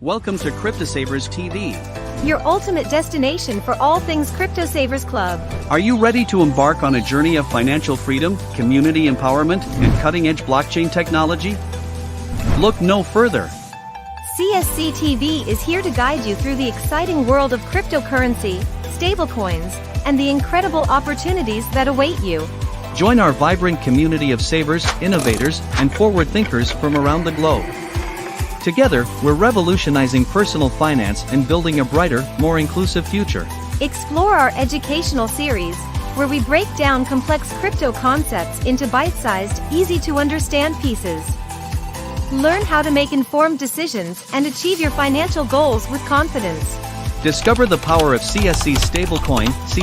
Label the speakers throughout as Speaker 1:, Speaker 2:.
Speaker 1: Welcome to Cryptosavers TV.
Speaker 2: Your ultimate destination for all things Cryptosavers Club.
Speaker 1: Are you ready to embark on a journey of financial freedom, community empowerment, and cutting-edge blockchain technology? Look no further.
Speaker 2: CSC TV is here to guide you through the exciting world of cryptocurrency, stablecoins, and the incredible opportunities that await you.
Speaker 1: Join our vibrant community of savers, innovators, and forward thinkers from around the globe. Together, we're revolutionizing personal finance and building a brighter, more inclusive future.
Speaker 2: Explore our educational series, where we break down complex crypto concepts into bite-sized, easy-to-understand pieces. Learn how to make informed decisions and achieve your financial goals with confidence.
Speaker 1: Discover the power of CSC's stablecoin, C$,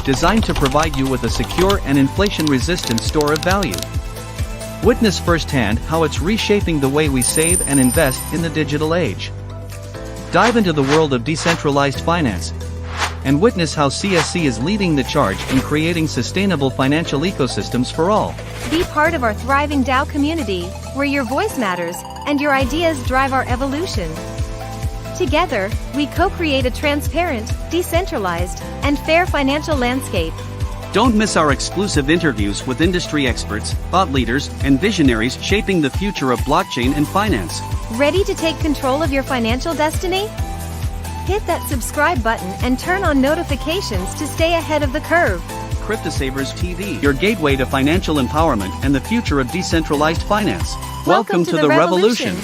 Speaker 1: designed to provide you with a secure and inflation-resistant store of value. Witness firsthand how it's reshaping the way we save and invest in the digital age. Dive into the world of decentralized finance and witness how CSC is leading the charge in creating sustainable financial ecosystems for all.
Speaker 2: Be part of our thriving DAO community, where your voice matters and your ideas drive our evolution. Together, we co-create a transparent, decentralized, and fair financial landscape.
Speaker 1: Don't miss our exclusive interviews with industry experts, thought leaders, and visionaries shaping the future of blockchain and finance.
Speaker 2: Ready to take control of your financial destiny? Hit that subscribe button and turn on notifications to stay ahead of the curve.
Speaker 1: Cryptosavers TV, your gateway to financial empowerment and the future of decentralized finance. Welcome to the revolution.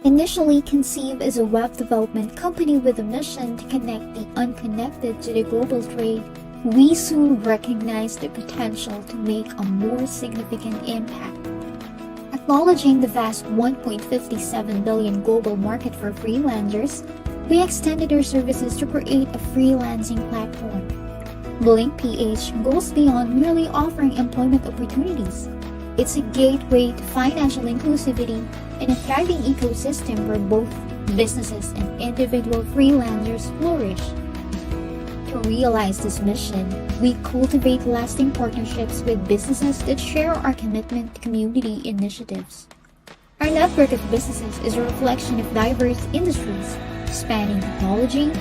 Speaker 3: Initially conceived as a web development company with a mission to connect the unconnected to the global trade, we soon recognized the potential to make a more significant impact. Acknowledging the vast 1.57 billion global market for freelancers, we extended our services to create a freelancing platform. BlinkPH goes beyond merely offering employment opportunities. It's a gateway to financial inclusivity and a thriving ecosystem where both businesses and individual freelancers flourish. To realize this mission, we cultivate lasting partnerships with businesses that share our commitment to community initiatives. Our network of businesses is a reflection of diverse industries, spanning technology,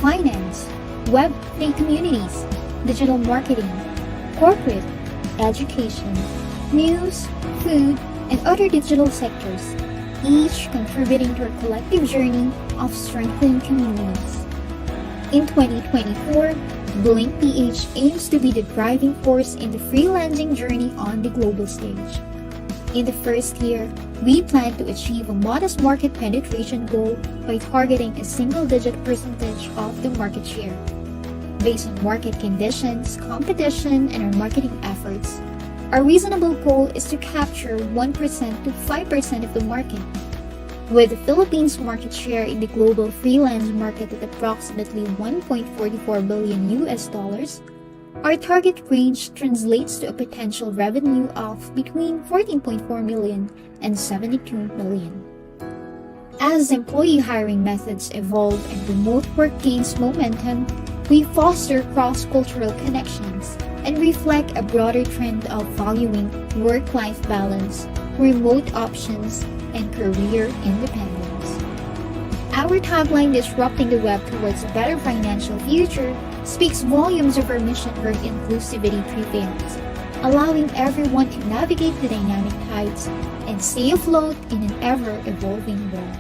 Speaker 3: finance, Web3 communities, digital marketing, corporate, education, news, food, and other digital sectors, each contributing to a collective journey of strengthening communities. In 2024, BlinkPH aims to be the driving force in the freelancing journey on the global stage. In the first year, we plan to achieve a modest market penetration goal by targeting a single-digit percentage of the market share. Based on market conditions, competition, and our marketing efforts, our reasonable goal is to capture 1% to 5% of the market. With the Philippines' market share in the global freelance market at approximately $1.44 billion, our target range translates to a potential revenue of between 14.4 million and 72 million. As employee hiring methods evolve and remote work gains momentum, we foster cross-cultural connections and reflect a broader trend of valuing work-life balance, remote options, and career independence. Our tagline, "Disrupting the Web Towards a Better Financial Future," speaks volumes of our mission where inclusivity prevails. allowing everyone to navigate the dynamic tides and stay afloat in an ever-evolving world.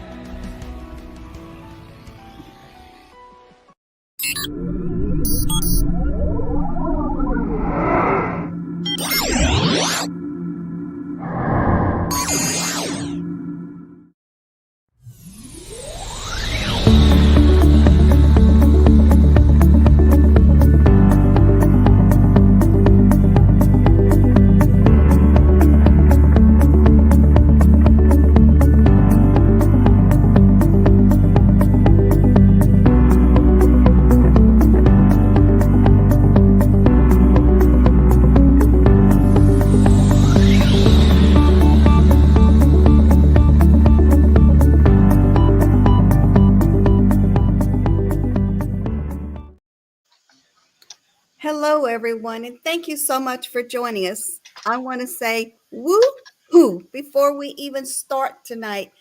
Speaker 4: Hello, everyone, and thank you so much for joining us. I want to say woo hoo before we even start tonight.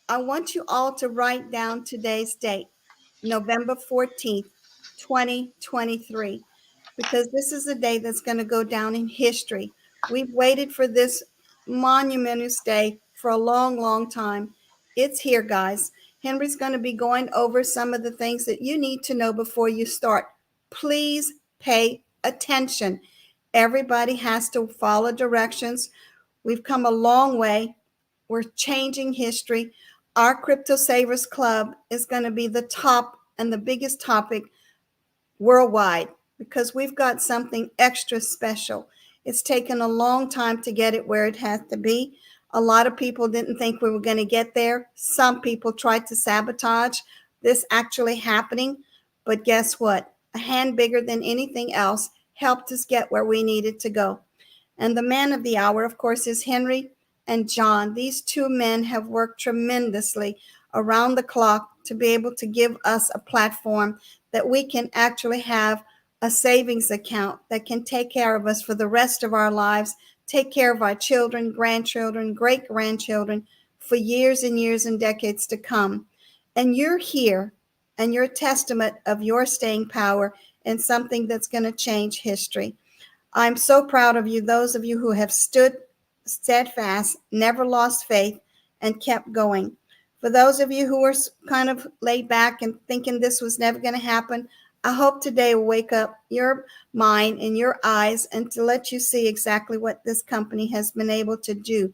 Speaker 4: I want you all to write down today's date, November 14th, 2023, because this is a day that's going to go down in history. We've waited for this monumentous day for a long, long time. It's here, guys. Henry's going to be going over some of the things that you need to know before you start. Please pay attention. Everybody has to follow directions. We've come a long way. We're changing history. Our Cryptosavers Club is going to be the top and the biggest topic worldwide because we've got something extra special. It's taken a long time to get it where it has to be. A lot of people didn't think we were going to get there. Some people tried to sabotage this actually happening. But guess what? A hand bigger than anything else helped us get where we needed to go. And the man of the hour, of course, is Henry and John. These two men have worked tremendously around the clock to be able to give us a platform that we can actually have a savings account that can take care of us for the rest of our lives, take care of our children, grandchildren, great grandchildren for years and years and decades to come. And you're here, and you're a testament of your staying power in something that's going to change history. I'm so proud of you, those of you who have stood steadfast, never lost faith, and kept going. For those of you who are kind of laid back and thinking this was never going to happen, I hope today will wake up your mind and your eyes and to let you see exactly what this company has been able to do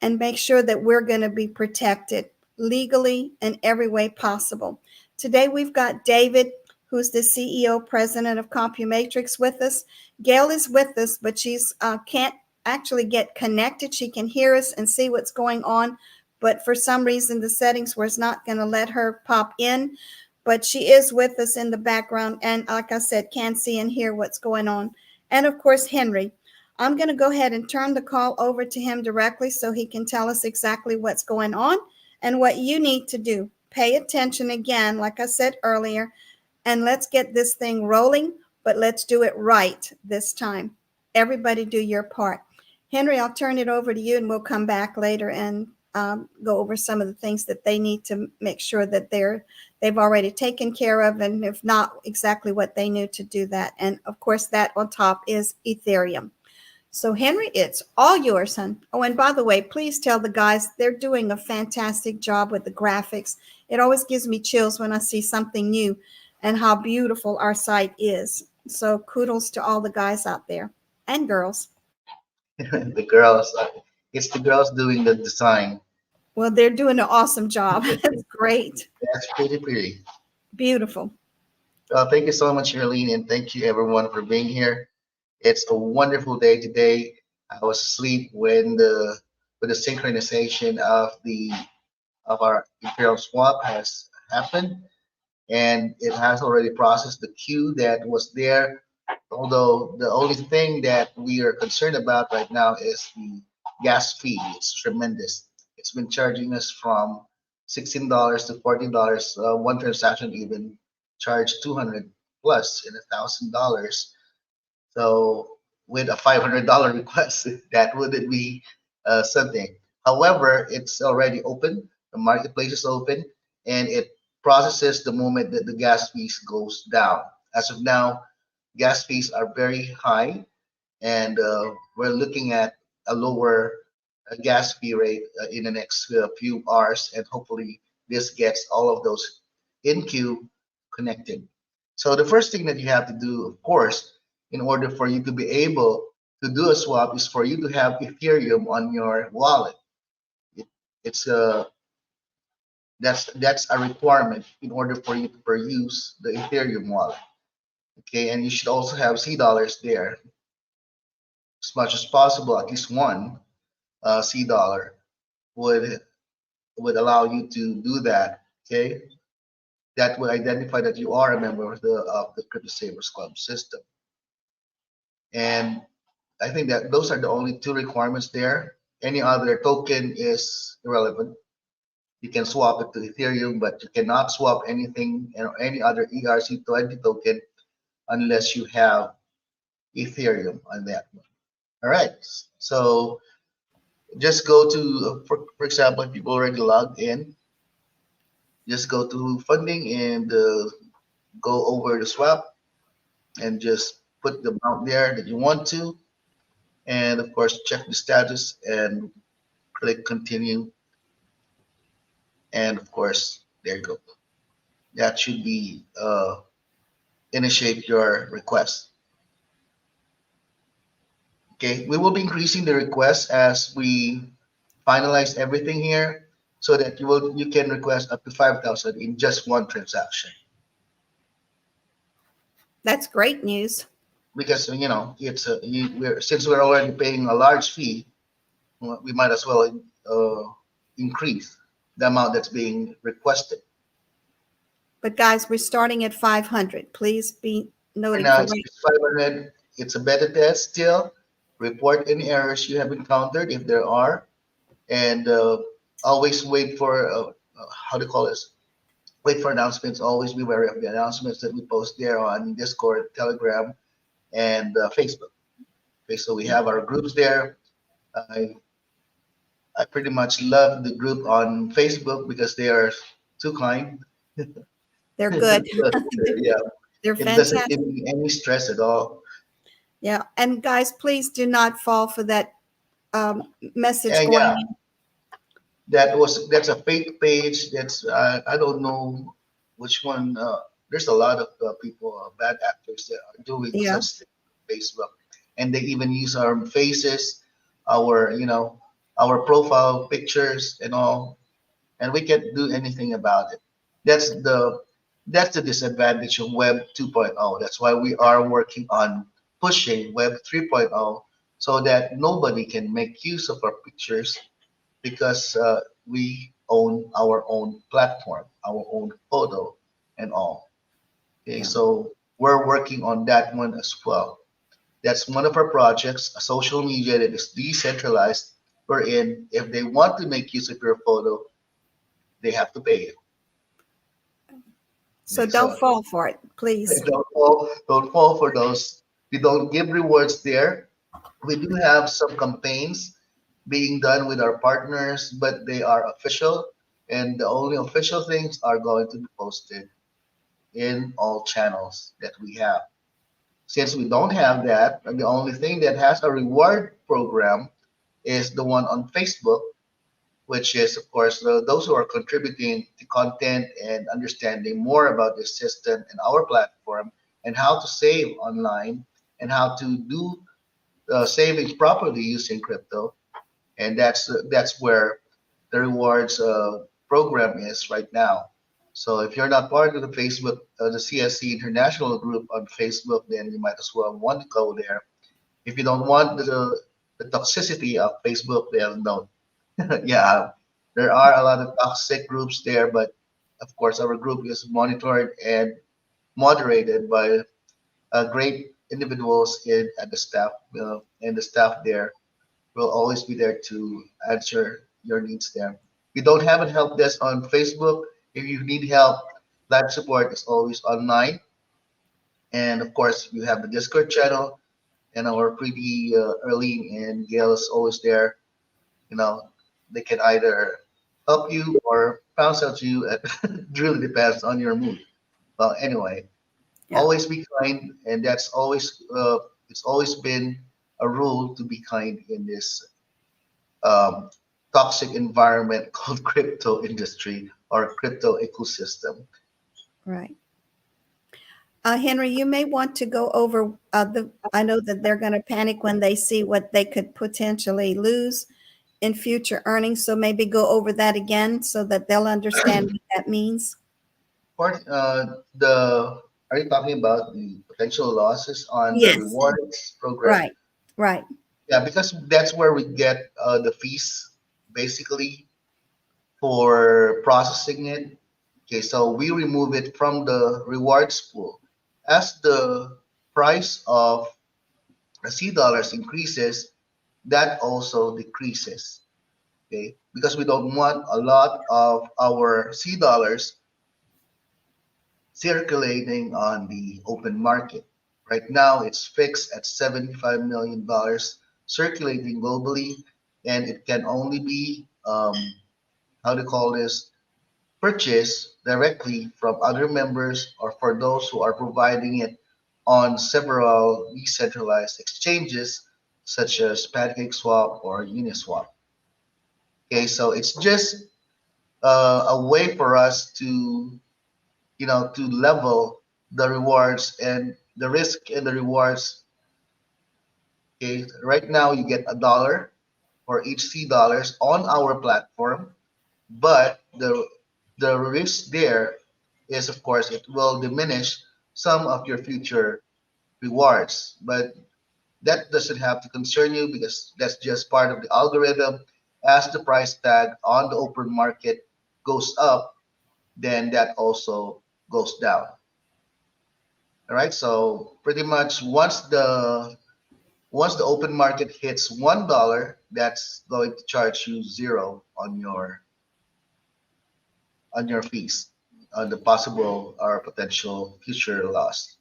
Speaker 4: and make sure that we're going to be protected legally in every way possible. Today we've got David, who's the CEO president of CompuMatrix with us. Gail is with us, but she's can't actually get connected. She can hear us and see what's going on, but for some reason the settings was not going to let her pop in. But she is with us in the background and, like I said, can see and hear what's going on. And of course, Henry. I'm going to go ahead and turn the call over to him directly so he can tell us exactly what's going on and what you need to do. Pay attention again, like I said earlier, and let's get this thing rolling, but let's do it right this time. Everybody do your part. Henry, I'll turn it over to you and we'll come back later and go over some of the things that they need to make sure that they've already taken care of, and if not, exactly what they knew to do that. And of course, that on top is Ethereum. So Henry, it's all yours, son. Oh, and by the way, please tell the guys they're doing a fantastic job with the graphics. It always gives me chills when I see something new and how beautiful our site is. So kudos to all the guys out there and girls.
Speaker 5: The girls, it's the girls doing the design.
Speaker 4: Well, they're doing an awesome job. That's great.
Speaker 5: That's pretty.
Speaker 4: Beautiful.
Speaker 5: Thank you so much, Charlene, and thank you everyone for being here. It's a wonderful day today. I was asleep when the synchronization of our Imperial swap has happened, and it has already processed the queue that was there. Although the only thing that we are concerned about right now is the gas fee. It's tremendous. It's been charging us from $16 to $14. One transaction even charged 200 plus and $1,000. So with a $500 request, that wouldn't be something. However, it's already open. The marketplace is open, and it processes the moment that the gas fees goes down. As of now, gas fees are very high, and we're looking at a lower gas fee rate in the next few hours, and hopefully this gets all of those in queue connected. So the first thing that you have to do, of course, in order for you to be able to do a swap, is for you to have Ethereum on your wallet. It, it's a that's a requirement in order for you to peruse the Ethereum wallet. Okay, and you should also have C dollars there as much as possible. At least one C dollar would allow you to do that. Okay, that would identify that you are a member of the Crypto Savers Club system. And I think that those are the only two requirements there. Any other token is irrelevant. You can swap it to Ethereum, but you cannot swap anything or any other ERC20 token unless you have Ethereum on that one. All right. So just go to, for example, if you've already logged in, just go to funding and go over the swap and just put the amount there that you want to. And of course, check the status and click continue. And of course, there you go. That should be initiate your request. Okay, we will be increasing the request as we finalize everything here, so that you can request up to 5,000 in just one transaction.
Speaker 4: That's great news.
Speaker 5: Because it's since we're already paying a large fee, we might as well increase the amount that's being requested.
Speaker 4: But guys, we're starting at 500. Please be noted.
Speaker 5: Now it's 500. It's a beta test still. Report any errors you have encountered if there are, and always wait for how to call this. Wait for announcements. Always be wary of the announcements that we post there on Discord, Telegram, and Facebook. Okay, so we have our groups there. I pretty much love the group on Facebook because they are too kind.
Speaker 4: They're good.
Speaker 5: Yeah,
Speaker 4: They're
Speaker 5: it doesn't
Speaker 4: fantastic.
Speaker 5: give me any stress at all.
Speaker 4: Yeah. And guys, please do not fall for that message
Speaker 5: And
Speaker 4: going
Speaker 5: yeah,
Speaker 4: in.
Speaker 5: that's a fake page. That's I don't know which one. There's a lot of people, bad actors that are doing
Speaker 4: Yeah.
Speaker 5: such things on Facebook, and they even use our faces, our our profile pictures and all, and we can't do anything about it. That's the disadvantage of Web 2.0. That's why we are working on pushing Web 3.0 so that nobody can make use of our pictures because we own our own platform, our own photo and all. Okay,
Speaker 4: Yeah.
Speaker 5: so we're working on that one as well. That's one of our projects, a social media that is decentralized, wherein if they want to make use of your photo, they have to pay you.
Speaker 4: So
Speaker 5: Okay,
Speaker 4: don't
Speaker 5: so
Speaker 4: fall for it, please.
Speaker 5: don't fall for those. We don't give rewards there. We do have some campaigns being done with our partners, but they are official, and the only official things are going to be posted in all channels that we have. Since we don't have that, and the only thing that has a reward program is the one on Facebook, which is, of course, those who are contributing to content and understanding more about this system and our platform and how to save online and how to do savings properly using crypto. And that's where the rewards program is right now. So if you're not part of the Facebook, the CSC International group on Facebook, then you might as well want to go there. If you don't want the toxicity of Facebook, then don't. Yeah, there are a lot of toxic groups there, but of course our group is monitored and moderated by great individuals at the staff, and the staff there will always be there to answer your needs there. We don't have a help desk on Facebook. If you need help, live support is always online. And of course, you have the Discord channel, and our pretty Erlene and Gail is always there. You know, they can either help you or bounce out you. It really depends on your mood. Well, anyway,
Speaker 4: Yeah.
Speaker 5: always be kind, and that's always it's always been a rule to be kind in this um, toxic environment called crypto industry or crypto ecosystem.
Speaker 4: Right. Henry, you may want to go over I know that they're going to panic when they see what they could potentially lose in future earnings. So maybe go over that again so that they'll understand what that means.
Speaker 5: The Are you talking about the potential losses on the
Speaker 4: Yes.
Speaker 5: rewards program?
Speaker 4: Right. Right.
Speaker 5: Yeah, because that's where we get the fees basically for processing it. Okay, so we remove it from the rewards pool. As the price of the C dollars increases, that also decreases. Okay, because we don't want a lot of our C dollars circulating on the open market. Right now, it's fixed at $75 million circulating globally, and it can only be, how to call this, purchased directly from other members or for those who are providing it on several decentralized exchanges such as PancakeSwap or Uniswap. Okay, so it's just a way for us to to level the rewards and the risk and the rewards. Okay, right now you get $1 for each C dollars on our platform, but the risk there is, of course, it will diminish some of your future rewards. But that doesn't have to concern you because that's just part of the algorithm. As the price tag on the open market goes up, then that also goes down. All right, so pretty much once the open market hits $1, that's going to charge you zero on your fees, on the possible or potential future loss.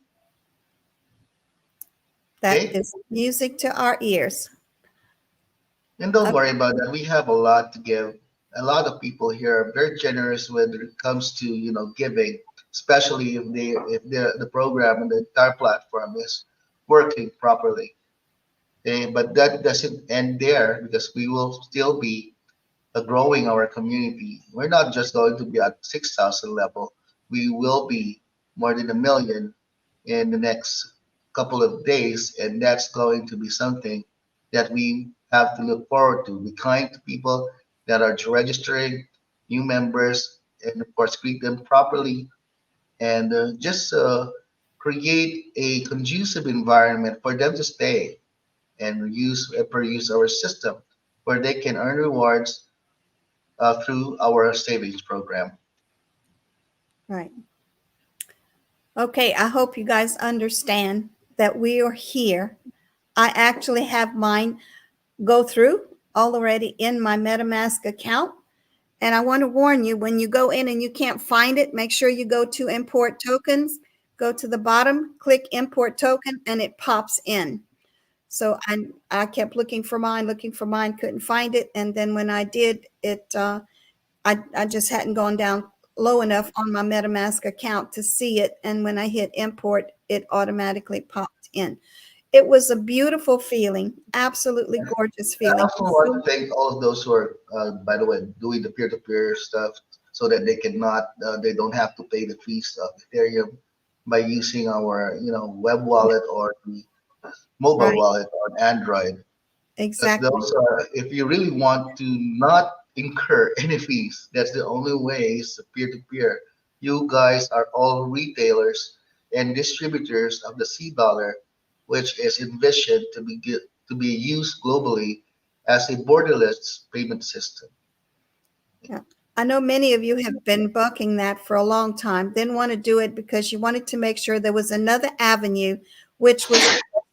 Speaker 4: That
Speaker 5: Okay,
Speaker 4: is music to our ears.
Speaker 5: and don't
Speaker 4: Okay.
Speaker 5: worry about that. We have a lot to give. A lot of people here are very generous when it comes to giving, especially if the program and the entire platform is working properly. But that doesn't end there because we will still be growing our community. We're not just going to be at 6,000 level. We will be more than 1 million in the next couple of days, and that's going to be something that we have to look forward to. Be kind to people that are registering new members, and of course, greet them properly, and just create a conducive environment for them to stay and use our system where they can earn rewards through our savings program.
Speaker 4: Right. Okay. I hope you guys understand that we are here. I actually have mine go through already in my MetaMask account. And I want to warn you, when you go in and you can't find it, make sure you go to import tokens, go to the bottom, click import token, and it pops in. So I kept looking for mine, couldn't find it. And then when I did, I just hadn't gone down low enough on my MetaMask account to see it. And when I hit import, it automatically popped in. It was a beautiful feeling, absolutely gorgeous
Speaker 5: I
Speaker 4: feeling.
Speaker 5: also want to thank all of those who are, by the way, doing the peer-to-peer stuff so that they don't have to pay the fees of Ethereum by using our, web wallet or the mobile
Speaker 4: Right,
Speaker 5: wallet on Android. Because
Speaker 4: exactly.
Speaker 5: those are, if you really want to not incur any fees, that's the only way is peer-to-peer. You guys are all retailers and distributors of the C dollar, which is envisioned to be used globally as a borderless payment system.
Speaker 4: Yeah. I know many of you have been bucking that for a long time, didn't want to do it because you wanted to make sure there was another avenue, which was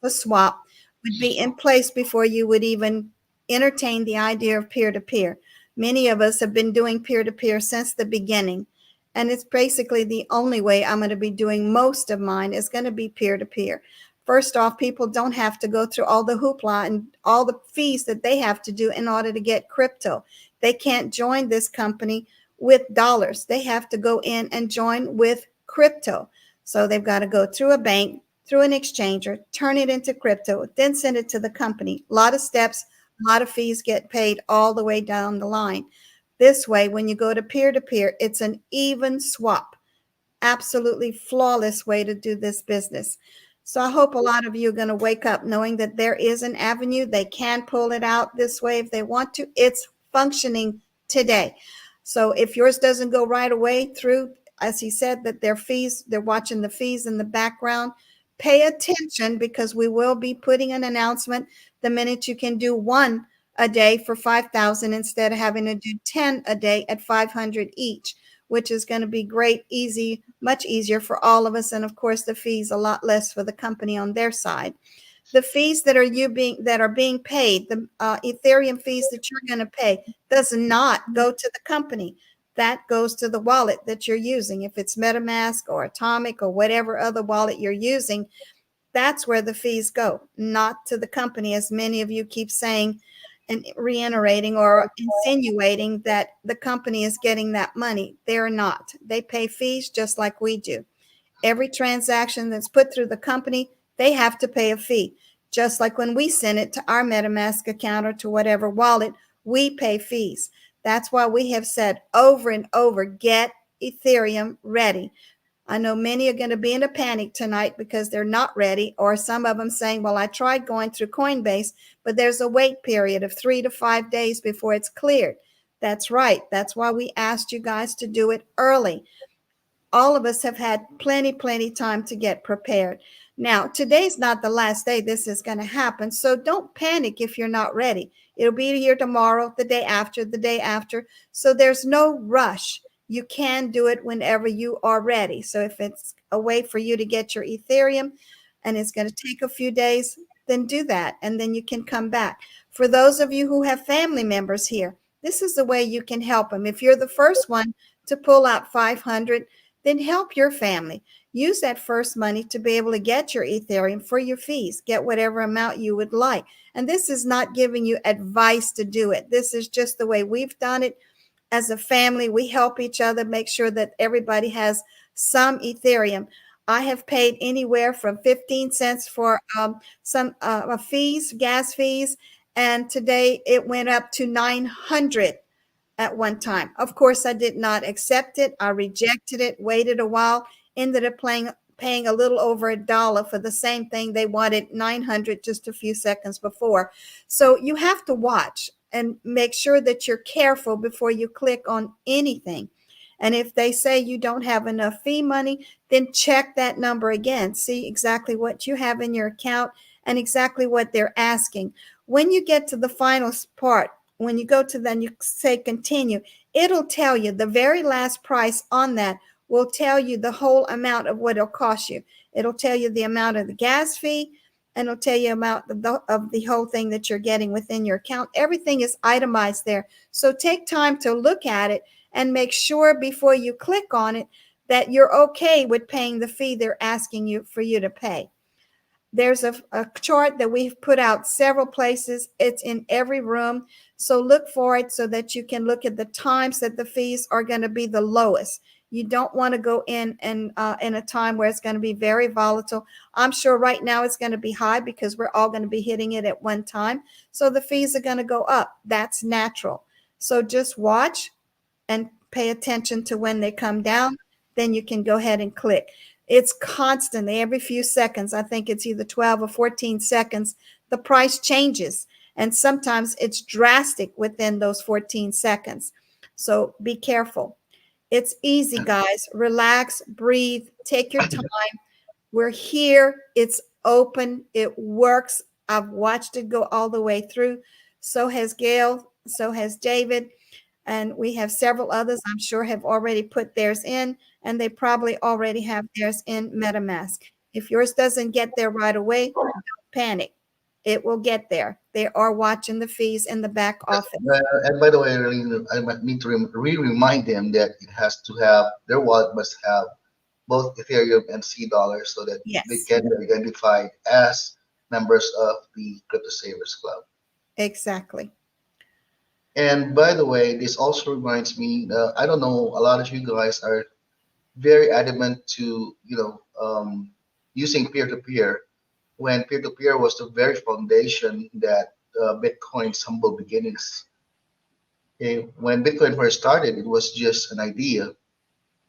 Speaker 4: the swap, would be in place before you would even entertain the idea of peer to peer. Many of us have been doing peer to peer since the beginning. And it's basically the only way I'm going to be doing most of mine is going to be peer to peer. First off, people don't have to go through all the hoopla and all the fees that they have to do in order to get crypto. They can't join this company with dollars. They have to go in and join with crypto. So they've got to go through a bank, through an exchanger, turn it into crypto, then send it to the company. A lot of steps, a lot of fees get paid all the way down the line. This way, when you go to peer, it's an even swap. Absolutely flawless way to do this business. So I hope a lot of you are going to wake up knowing that there is an avenue. They can pull it out this way if they want to. It's functioning today. So if yours doesn't go right away through, as he said, that their fees, they're watching the fees in the background. Pay attention because we will be putting an announcement the minute you can do one a day for 5,000 instead of having to do 10 a day at 500 each, which is going to be great, easy, much easier for all of us. And of course, the fees a lot less for the company on their side. The fees that are being paid, the Ethereum fees that you're going to pay, does not go to the company. That goes to the wallet that you're using. If it's MetaMask or Atomic or whatever other wallet you're using, that's where the fees go, not to the company, as many of you keep saying and reiterating or insinuating that the company is getting that money. They're not. They pay fees just like we do. Every transaction that's put through the company, they have to pay a fee. Just like when we send it to our MetaMask account or to whatever wallet, we pay fees. That's why we have said over and over, get Ethereum ready. I know many are going to be in a panic tonight because they're not ready, or some of them saying, well, I tried going through Coinbase, but there's a wait period of 3 to 5 days before it's cleared. That's right. That's why we asked you guys to do it early. All of us have had plenty time to get prepared. Now, today's not the last day this is going to happen, so don't panic if you're not ready. It'll be here tomorrow, the day after, the day after. So there's no rush. You can do it whenever you are ready. So if it's a way for you to get your Ethereum and it's going to take a few days, then do that, and then you can come back. For those of you who have family members here, this is the way you can help them. If you're the first one to pull out 500, then help your family. Use that first money to be able to get your Ethereum for your fees. Get whatever amount you would like. And this is not giving you advice to do it. This is just the way we've done it. As a family, we help each other make sure that everybody has some Ethereum. I have paid anywhere from 15 cents for some fees, gas fees, and today it went up to 900 at one time. Of course, I did not accept it. I rejected it, waited a while, ended up paying a little over $1 for the same thing. They wanted 900 just a few seconds before. So you have to watch and make sure that you're careful before you click on anything. And if they say you don't have enough fee money, then check that number again. See exactly what you have in your account and exactly what they're asking. When you get to the final part, when you go to then you say continue, it'll tell you the very last price on that will tell you the whole amount of what it'll cost you. It'll tell you the amount of the gas fee, and it'll tell you amount of the whole thing that you're getting within your account. Everything is itemized there. So take time to look at it and make sure before you click on it that you're okay with paying the fee they're asking you for you to pay. There's a chart that we've put out several places. It's in every room. So look for it so that you can look at the times that the fees are going to be the lowest. You don't want to go in a time where it's going to be very volatile. I'm sure right now it's going to be high because we're all going to be hitting it at one time. So the fees are going to go up. That's natural. So just watch and pay attention to when they come down. Then you can go ahead and click. It's constantly, every few seconds, I think it's either 12 or 14 seconds, the price changes. And sometimes it's drastic within those 14 seconds. So be careful. It's easy, guys. Relax, breathe, take your time. We're here. It's open. It works. I've watched it go all the way through. So has Gail. So has David. And we have several others I'm sure have already put theirs in, and they probably already have theirs in MetaMask. If yours doesn't get there right away, don't panic. It will get there. They are watching the fees in the back office.
Speaker 5: And by the way, I might need to remind them that it has to have their wallet must have both Ethereum and C dollars so that they
Speaker 4: Yes,
Speaker 5: can be identified as members of the Cryptosavers Club.
Speaker 4: exactly.
Speaker 5: And by the way, this also reminds me, I don't know, a lot of you guys are very adamant to, using peer-to-peer when peer-to-peer was the very foundation that Bitcoin's humble beginnings. Okay? When Bitcoin first started, it was just an idea,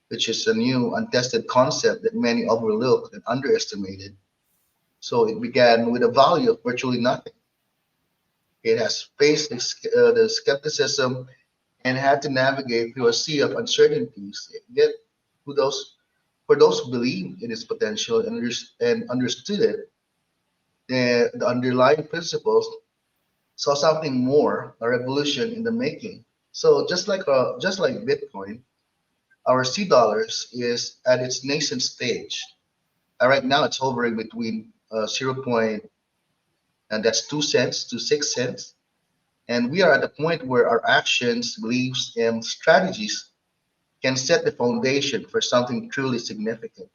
Speaker 5: which is a new, untested concept that many overlooked and underestimated. So it began with a value of virtually nothing. It has faced the skepticism and had to navigate through a sea of uncertainties. Yet, who those, for those who believed in its potential and, and understood it, the underlying principles saw something more, a revolution in the making. So just like Bitcoin, our C dollars is at its nascent stage. Right now, it's hovering between 0. And that's 2 cents to 6 cents. And we are at a point where our actions, beliefs, and strategies can set the foundation for something truly significant.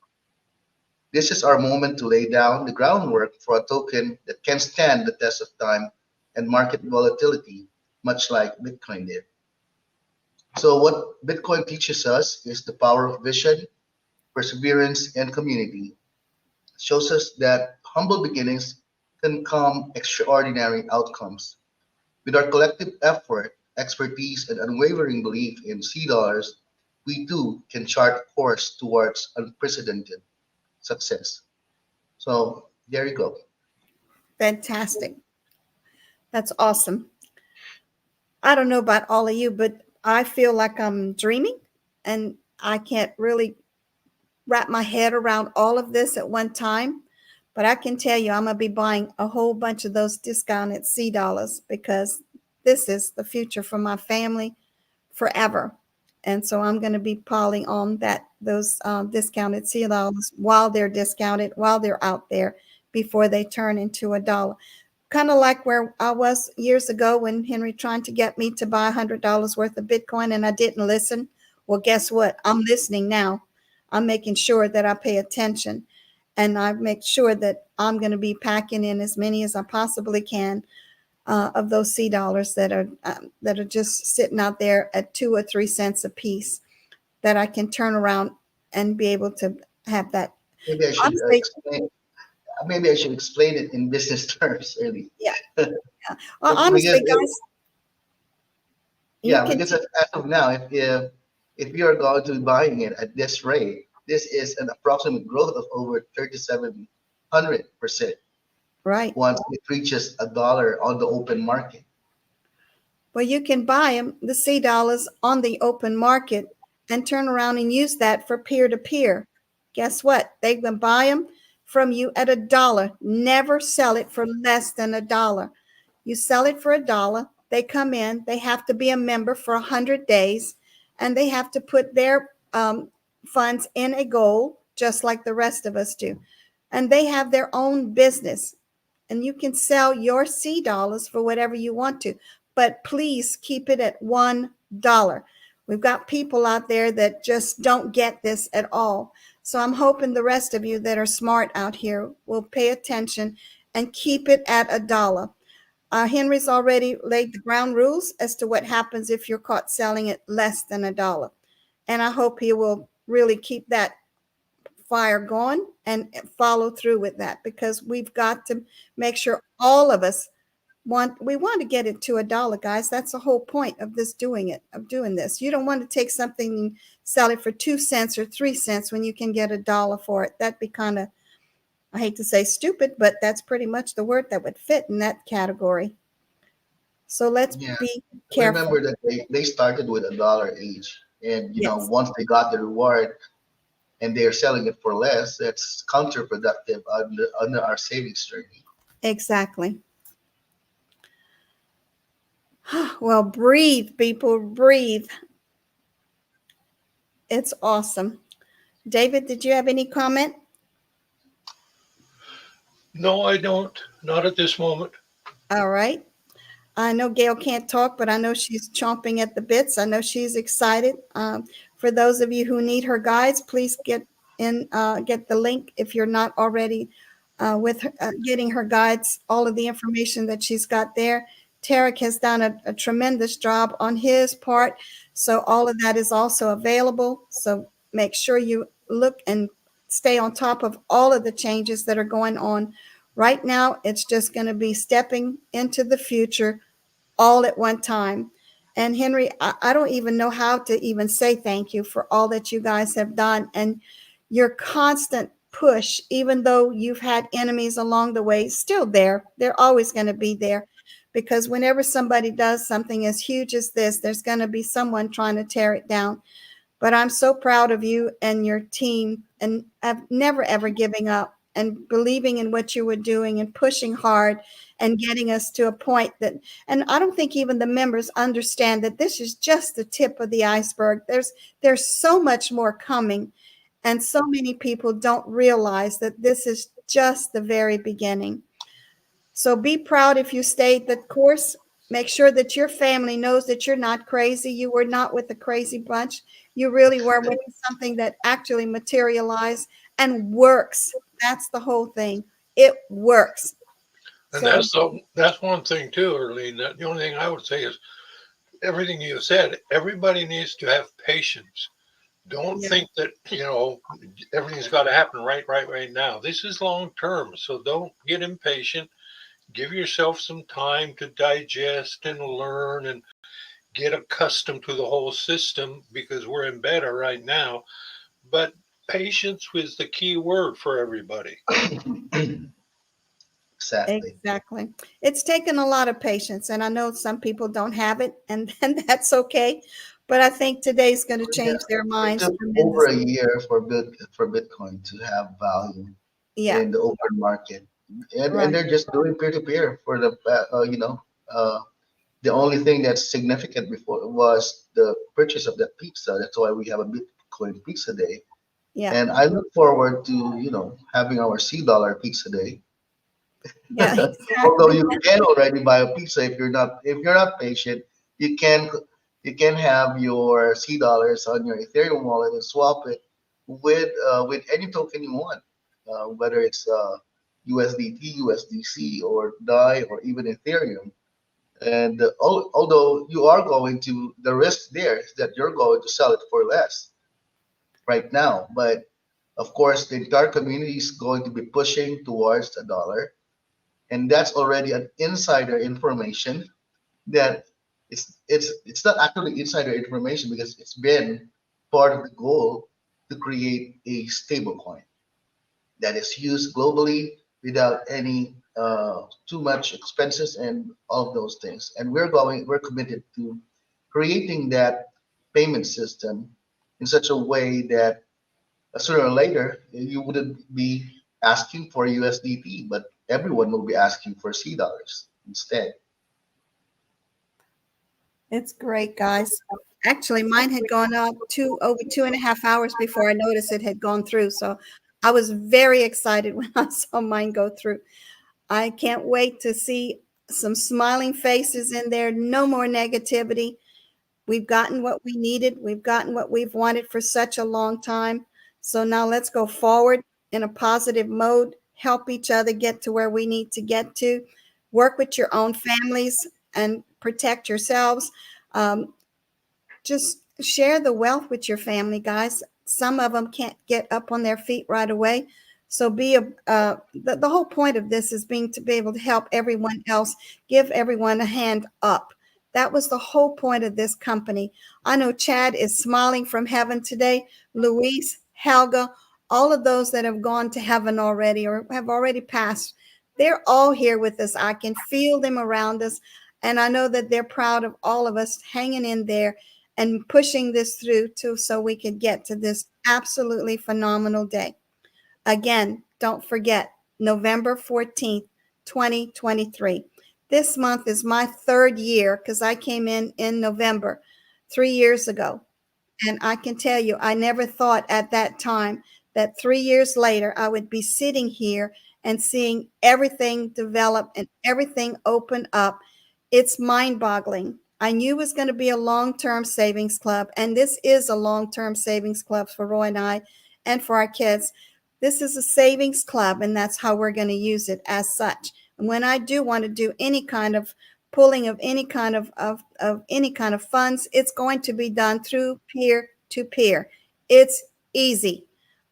Speaker 5: This is our moment to lay down the groundwork for a token that can stand the test of time and market volatility, much like Bitcoin did. So, what Bitcoin teaches us is the power of vision, perseverance, and community. It shows us that humble beginnings can come extraordinary outcomes. With our collective effort, expertise, and unwavering belief in C dollars, we too can chart a course towards unprecedented success. So there you go.
Speaker 4: Fantastic. That's awesome. I don't know about all of you, but I feel like I'm dreaming and I can't really wrap my head around all of this at one time. But I can tell you, I'm going to be buying a whole bunch of those discounted C dollars because this is the future for my family forever. And so I'm going to be piling on those discounted C dollars while they're discounted, while they're out there before they turn into a dollar. Kind of like where I was years ago when Henry trying to get me to buy $100 worth of Bitcoin and I didn't listen. Well, guess what? I'm listening now. I'm making sure that I pay attention and I make sure that I'm going to be packing in as many as I possibly can of those C dollars that are just sitting out there at 2 or 3 cents a piece that I can turn around and be able to have that.
Speaker 5: Maybe I should
Speaker 4: Honestly,
Speaker 5: explain. Maybe I should explain it in business terms, early.
Speaker 4: yeah, yeah. Well, honestly,
Speaker 5: Because
Speaker 4: guys, you
Speaker 5: yeah,
Speaker 4: can.
Speaker 5: because as of now, if you are going to be buying it at this rate, this is an approximate growth of over 3,700%
Speaker 4: Right.
Speaker 5: once it reaches a dollar on the open market.
Speaker 4: Well, you can buy them, the C dollars, on the open market and turn around and use that for peer to peer. Guess what? They can buy them from you at a dollar. Never sell it for less than a dollar. You sell it for a dollar. They come in. They have to be a member for 100 days, and they have to put their funds in a goal, just like the rest of us do. And they have their own business and you can sell your C dollars for whatever you want to, but please keep it at $1. We've got people out there that just don't get this at all. So I'm hoping the rest of you that are smart out here will pay attention and keep it at a dollar. Henry's already laid the ground rules as to what happens if you're caught selling it less than a dollar. And I hope he will really keep that fire going and follow through with that because we've got to make sure all of us want to get it to a dollar, guys. That's the whole point of doing this. You don't want to take something and sell it for 2 cents or 3 cents when you can get a dollar for it. That'd be kind of, I hate to say stupid, but that's pretty much the word that would fit in that category. So let's
Speaker 5: Yeah,
Speaker 4: be careful.
Speaker 5: remember that they started with a dollar each, and
Speaker 4: Yes,
Speaker 5: once they got the reward and they are selling it for less, that's counterproductive under our savings journey.
Speaker 4: exactly. Well, breathe, people, breathe. It's awesome. David, did you have any comment?
Speaker 6: No, I don't. Not at this moment.
Speaker 4: All right. I know Gail can't talk, but I know she's chomping at the bits. I know she's excited. For those of you who need her guides, please get the link if you're not already with her, getting her guides, all of the information that she's got there. Tarek has done a tremendous job on his part. So all of that is also available. So make sure you look and stay on top of all of the changes that are going on. Right now, it's just going to be stepping into the future all at one time. And Henry, I don't even know how to even say thank you for all that you guys have done and your constant push, even though you've had enemies along the way, still there. They're always going to be there because whenever somebody does something as huge as this, there's going to be someone trying to tear it down. But I'm so proud of you and your team and of never ever giving up and believing in what you were doing and pushing hard and getting us to a point that, and I don't think even the members understand that this is just the tip of the iceberg. There's so much more coming, and so many people don't realize that this is just the very beginning. So be proud if you stayed the course. Make sure that your family knows that you're not crazy. You were not with a crazy bunch. You really were with something that actually materialized and works. That's the whole thing. It works.
Speaker 6: And
Speaker 4: So,
Speaker 6: that's one thing too, Erlene. That the only thing I would say is everything you said. Everybody needs to have patience. Don't
Speaker 4: yeah,
Speaker 6: think that everything's got to happen right now. This is long term, so don't get impatient. Give yourself some time to digest and learn and get accustomed to the whole system because we're in beta right now. But patience was the key word for everybody.
Speaker 5: Exactly.
Speaker 4: exactly. It's taken a lot of patience, and I know some people don't have it, and that's okay. But I think today's going to
Speaker 5: Yeah,
Speaker 4: change their
Speaker 5: it
Speaker 4: minds
Speaker 5: took over a
Speaker 4: tremendously.
Speaker 5: year for Bitcoin to have value
Speaker 4: Yeah,
Speaker 5: in the open market, and
Speaker 4: right.
Speaker 5: they're just doing peer to peer for the the only thing that's significant before was the purchase of that pizza. That's why we have a Bitcoin Pizza Day,
Speaker 4: Yeah,
Speaker 5: and I look forward to having our C dollar Pizza Day.
Speaker 4: yeah,
Speaker 5: Although
Speaker 4: exactly.
Speaker 5: you can already buy a pizza if you're not patient, you can have your C dollars on your Ethereum wallet and swap it with any token you want, whether it's USDT, USDC, or DAI, or even Ethereum. And although you are going to, the risk there is that you're going to sell it for less right now, but of course the entire community is going to be pushing towards a dollar, and that's already an insider information that it's not actually insider information because it's been part of the goal to create a stable coin that is used globally without any too much expenses and all of those things. And we're committed to creating that payment system in such a way that sooner or later you wouldn't be asking for USDT, but everyone will be asking for C dollars instead.
Speaker 4: It's great, guys. Actually, mine had gone up over 2.5 hours before I noticed it had gone through. So I was very excited when I saw mine go through. I can't wait to see some smiling faces in there. No more negativity. We've gotten what we needed. We've gotten what we've wanted for such a long time. So now let's go forward in a positive mode, help each other get to where we need to get to, work with your own families and protect yourselves. Um, just share the wealth with your family, guys. Some of them can't get up on their feet right away. So the whole point of this is being to be able to help everyone else, give everyone a hand up. That was the whole point of this company. I know Chad is smiling from heaven today. Luis, Helga, all of those that have gone to heaven already or have already passed, they're all here with us. I can feel them around us. And I know that they're proud of all of us hanging in there and pushing this through too so we could get to this absolutely phenomenal day. Again, don't forget November 14th, 2023. This month is my third year because I came in November 3 years ago. And I can tell you, I never thought at that time that 3 years later, I would be sitting here and seeing everything develop and everything open up. It's mind boggling. I knew it was going to be a long term savings club, and this is a long term savings club for Roy and I and for our kids. This is a savings club, and that's how we're going to use it as such. And when I do want to do any kind of pulling of any kind of any kind of funds, it's going to be done through peer to peer. It's easy.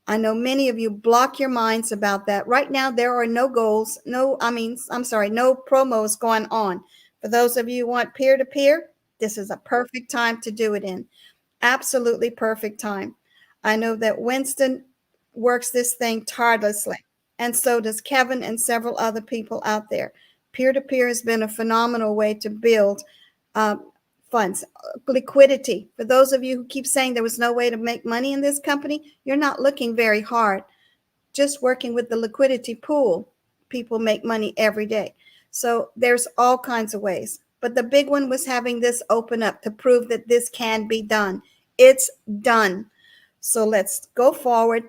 Speaker 4: I know many of you block your minds about that. Right now, there are no goals, no promos going on. For those of you who want peer to peer, this is a perfect time to do it in. Absolutely perfect time. I know that Winston works this thing tirelessly, and so does Kevin and several other people out there. Peer to peer has been a phenomenal way to build um, funds, liquidity. For those of you who keep saying there was no way to make money in this company, you're not looking very hard. Just working with the liquidity pool, people make money every day. So there's all kinds of ways. But the big one was having this open up to prove that this can be done. It's done. So let's go forward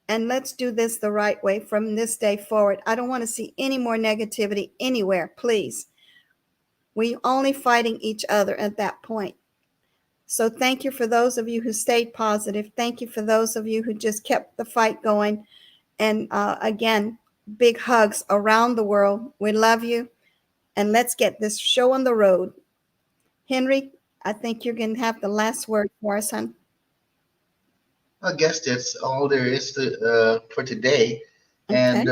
Speaker 4: and let's do this the right way from this day forward. I don't want to see any more negativity anywhere, please. We only fighting each other at that point. So thank you for those of you who stayed positive. Thank you for those of you who just kept the fight going. And again, big hugs around the world. We love you. And let's get this show on the road. Henry, I think you're going to have the last word for us, hon.
Speaker 5: I guess that's all there is for today.
Speaker 4: Okay.
Speaker 5: And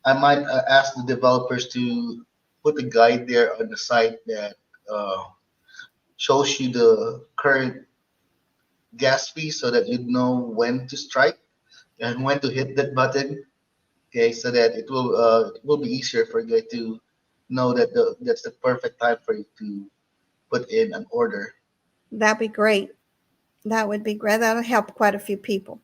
Speaker 5: I might ask the developers to put a guide there on the site that uh, shows you the current gas fee so that you know when to strike and when to hit that button. Okay, so that it will be easier for you to know that that's the perfect time for you to put in an order.
Speaker 4: That'd be great. That would be great. That'll help quite a few people.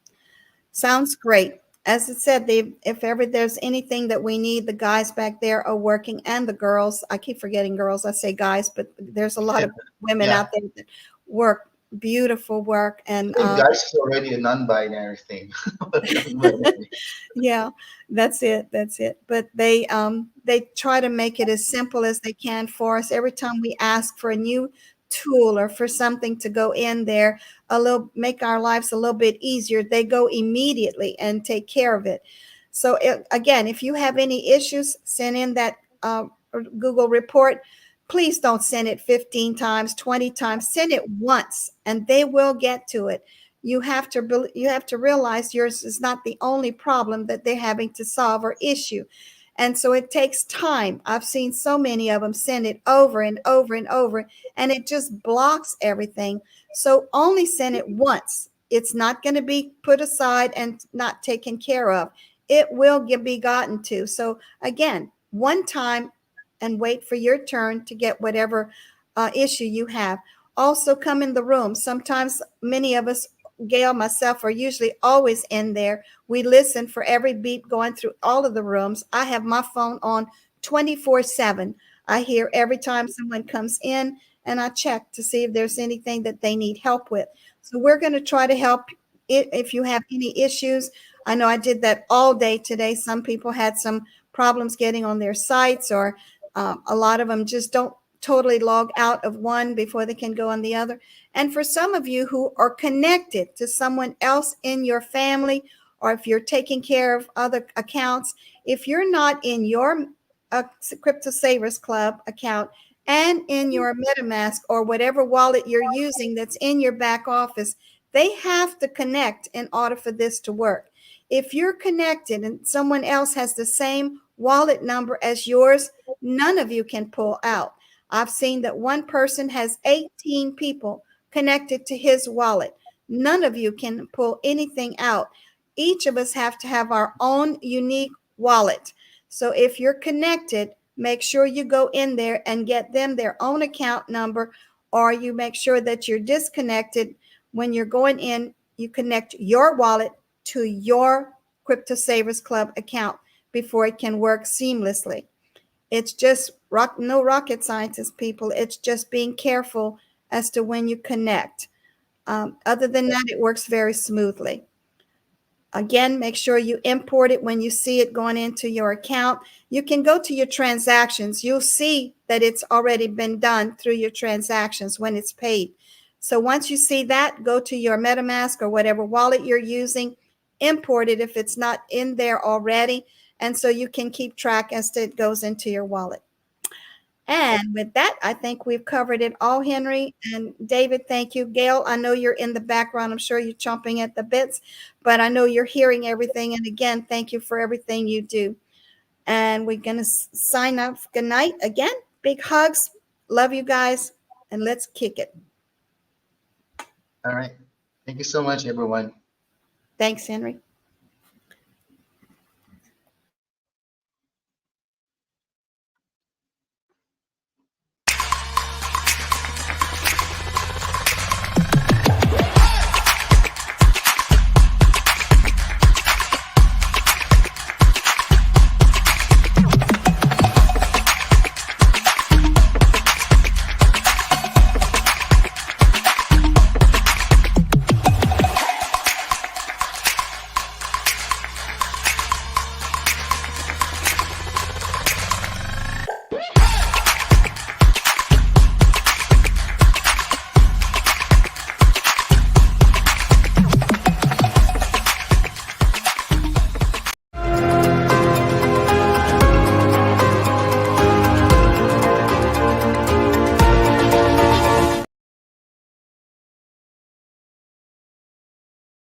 Speaker 4: Sounds great. As I said, if ever there's anything that we need, the guys back there are working, and the girls. I keep forgetting girls. I say guys, but there's a lot of women
Speaker 5: Yeah,
Speaker 4: out there that work beautiful work. And
Speaker 5: I think guys is already a non-binary thing.
Speaker 4: yeah, that's it. That's it. But they try to make it as simple as they can for us. Every time we ask for a new tool or for something to go in there, a little make our lives a little bit easier, they go immediately and take care of it. So again, if you have any issues, send in that Google report. Please don't send it 15 times, 20 times. Send it once, and they will get to it. You have to realize yours is not the only problem that they're having to solve or issue. And so it takes time. I've seen so many of them send it over and over and over, and it just blocks everything. So only send it once. It's not going to be put aside and not taken care of. It will be gotten to. So again, one time, and wait for your turn to get whatever issue you have. Also, come in the room. Sometimes many of us, Gail, myself, are usually always in there. We listen for every beep going through all of the rooms. I have my phone on 24/7. I hear every time someone comes in, and I check to see if there's anything that they need help with. So we're going to try to help if you have any issues. I know I did that all day today. Some people had some problems getting on their sites, or a lot of them just don't totally log out of one before they can go on the other. And for some of you who are connected to someone else in your family, or if you're taking care of other accounts, if you're not in your Crypto Savers Club account and in your MetaMask or whatever wallet you're using that's in your back office, they have to connect in order for this to work. If you're connected and someone else has the same wallet number as yours, none of you can pull out. I've seen that one person has 18 people connected to his wallet. None of you can pull anything out. Each of us have to have our own unique wallet. So if you're connected, make sure you go in there and get them their own account number, or you make sure that you're disconnected. When you're going in, you connect your wallet to your Crypto Savers Club account before it can work seamlessly. It's just no rocket scientist, people. It's just being careful as to when you connect. Other than that, it works very smoothly. Again, make sure you import it when you see it going into your account. You can go to your transactions. You'll see that it's already been done through your transactions when it's paid. So once you see that, go to your MetaMask or whatever wallet you're using, import it if it's not in there already, and so you can keep track as it goes into your wallet. And with that, I think we've covered it all, Henry and David. Thank you. Gail, I know you're in the background. I'm sure you're chomping at the bits, but I know you're hearing everything. And again, thank you for everything you do. And we're going to sign off. Good night again. Big hugs. Love you guys. And let's kick it.
Speaker 5: All right. Thank you so much, everyone.
Speaker 4: Thanks, Henry.